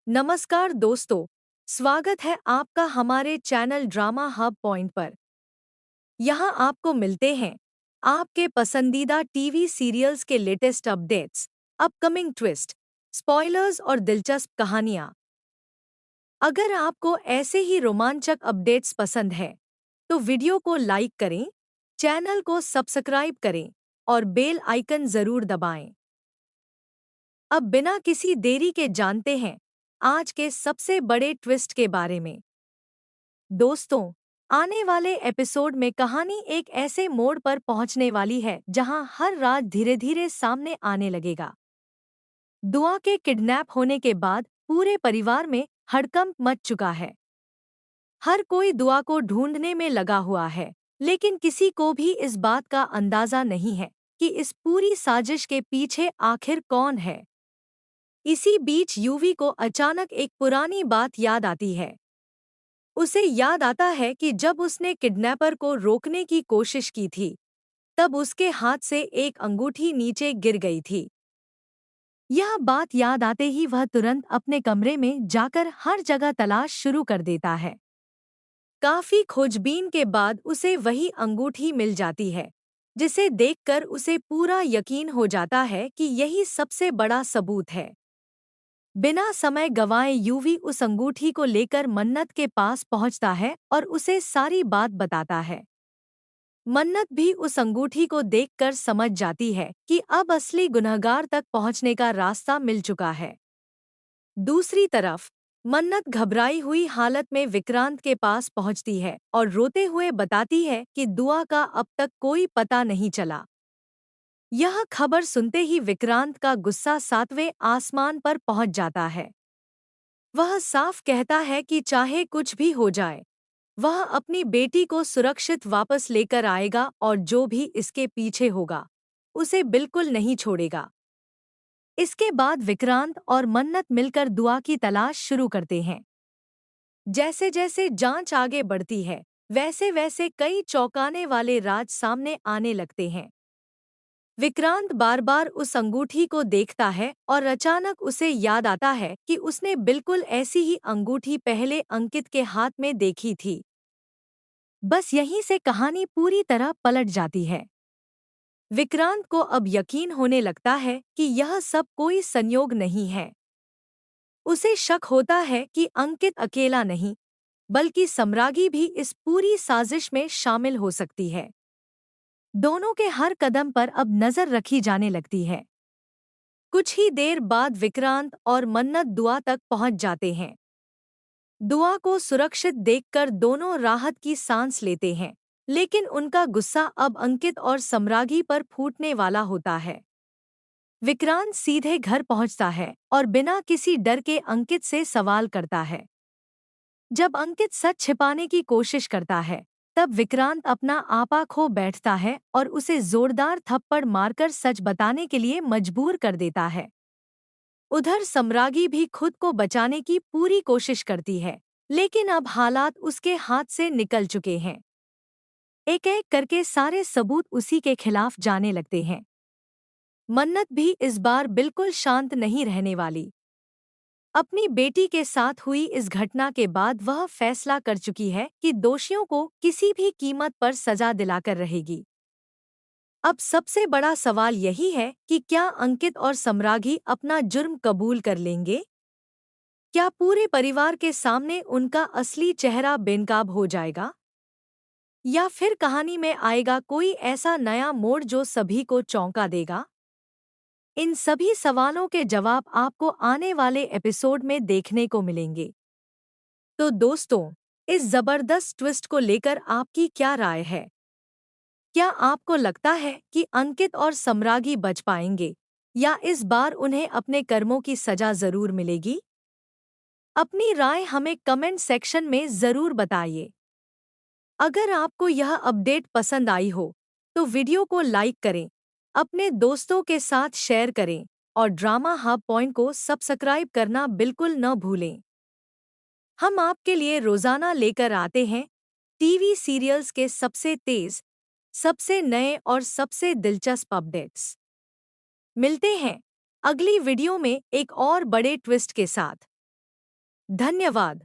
नमस्कार दोस्तों, स्वागत है आपका हमारे चैनल ड्रामा हब पॉइंट पर। यहाँ आपको मिलते हैं आपके पसंदीदा टीवी सीरियल्स के latest updates, upcoming twist, spoilers और दिलचस्प कहानियाँ। अगर आपको ऐसे ही रोमांचक अपडेट्स पसंद है, तो वीडियो को लाइक करें, चैनल को सब्सक्राइब करें और बेल आइकन ज़रूर दबाएं। अब बिना किसी देरी के जानते हैं आज के सबसे बड़े ट्विस्ट के बारे में। दोस्तों, आने वाले एपिसोड में कहानी एक ऐसे मोड़ पर पहुंचने वाली है जहां हर राज धीरे धीरे सामने आने लगेगा। दुआ के किडनैप होने के बाद पूरे परिवार में हड़कंप मच चुका है। हर कोई दुआ को ढूंढने में लगा हुआ है, लेकिन किसी को भी इस बात का अंदाजा नहीं है कि इस पूरी साजिश के पीछे आखिर कौन है। इसी बीच यूवी को अचानक एक पुरानी बात याद आती है। उसे याद आता है कि जब उसने किडनैपर को रोकने की कोशिश की थी, तब उसके हाथ से एक अंगूठी नीचे गिर गई थी। यह बात याद आते ही वह तुरंत अपने कमरे में जाकर हर जगह तलाश शुरू कर देता है। काफी खोजबीन के बाद उसे वही अंगूठी मिल जाती है, जिसे देखकर उसे पूरा यकीन हो जाता है कि यही सबसे बड़ा सबूत है। बिना समय गंवाए यूवी उस अंगूठी को लेकर मन्नत के पास पहुंचता है और उसे सारी बात बताता है। मन्नत भी उस अंगूठी को देखकर समझ जाती है कि अब असली गुनहगार तक पहुंचने का रास्ता मिल चुका है। दूसरी तरफ मन्नत घबराई हुई हालत में विक्रांत के पास पहुंचती है और रोते हुए बताती है कि दुआ का अब तक कोई पता नहीं चला। यह खबर सुनते ही विक्रांत का गुस्सा सातवें आसमान पर पहुंच जाता है। वह साफ कहता है कि चाहे कुछ भी हो जाए, वह अपनी बेटी को सुरक्षित वापस लेकर आएगा और जो भी इसके पीछे होगा, उसे बिल्कुल नहीं छोड़ेगा। इसके बाद विक्रांत और मन्नत मिलकर दुआ की तलाश शुरू करते हैं। जैसे जैसे जांच आगे बढ़ती है, वैसे वैसे कई चौंकाने वाले राज सामने आने लगते हैं। विक्रांत बार बार उस अंगूठी को देखता है और अचानक उसे याद आता है कि उसने बिल्कुल ऐसी ही अंगूठी पहले अंकित के हाथ में देखी थी। बस यहीं से कहानी पूरी तरह पलट जाती है। विक्रांत को अब यकीन होने लगता है कि यह सब कोई संयोग नहीं है। उसे शक होता है कि अंकित अकेला नहीं, बल्कि सम्रागी भी इस पूरी साजिश में शामिल हो सकती है। दोनों के हर कदम पर अब नजर रखी जाने लगती है। कुछ ही देर बाद विक्रांत और मन्नत दुआ तक पहुंच जाते हैं। दुआ को सुरक्षित देखकर दोनों राहत की सांस लेते हैं, लेकिन उनका गुस्सा अब अंकित और सम्रागी पर फूटने वाला होता है। विक्रांत सीधे घर पहुंचता है और बिना किसी डर के अंकित से सवाल करता है। जब अंकित सच छिपाने की कोशिश करता है, तब विक्रांत अपना आपा खो बैठता है और उसे जोरदार थप्पड़ मारकर सच बताने के लिए मजबूर कर देता है। उधर सम्रागी भी खुद को बचाने की पूरी कोशिश करती है, लेकिन अब हालात उसके हाथ से निकल चुके हैं। एक एक करके सारे सबूत उसी के खिलाफ जाने लगते हैं। मन्नत भी इस बार बिल्कुल शांत नहीं रहने वाली। अपनी बेटी के साथ हुई इस घटना के बाद वह फैसला कर चुकी है कि दोषियों को किसी भी कीमत पर सजा दिलाकर रहेगी। अब सबसे बड़ा सवाल यही है कि क्या अंकित और सम्रागी अपना जुर्म कबूल कर लेंगे? क्या पूरे परिवार के सामने उनका असली चेहरा बेनकाब हो जाएगा? या फिर कहानी में आएगा कोई ऐसा नया मोड़ जो सभी को चौंका देगा? इन सभी सवालों के जवाब आपको आने वाले एपिसोड में देखने को मिलेंगे। तो दोस्तों, इस जबरदस्त ट्विस्ट को लेकर आपकी क्या राय है? क्या आपको लगता है कि अंकित और सम्रागी बच पाएंगे, या इस बार उन्हें अपने कर्मों की सजा जरूर मिलेगी? अपनी राय हमें कमेंट सेक्शन में जरूर बताइए। अगर आपको यह अपडेट पसंद आई हो, तो वीडियो को लाइक करें, अपने दोस्तों के साथ शेयर करें और ड्रामा हब पॉइंट को सब्सक्राइब करना बिल्कुल न भूलें। हम आपके लिए रोजाना लेकर आते हैं टीवी सीरियल्स के सबसे तेज, सबसे नए और सबसे दिलचस्प अपडेट्स। मिलते हैं अगली वीडियो में एक और बड़े ट्विस्ट के साथ। धन्यवाद।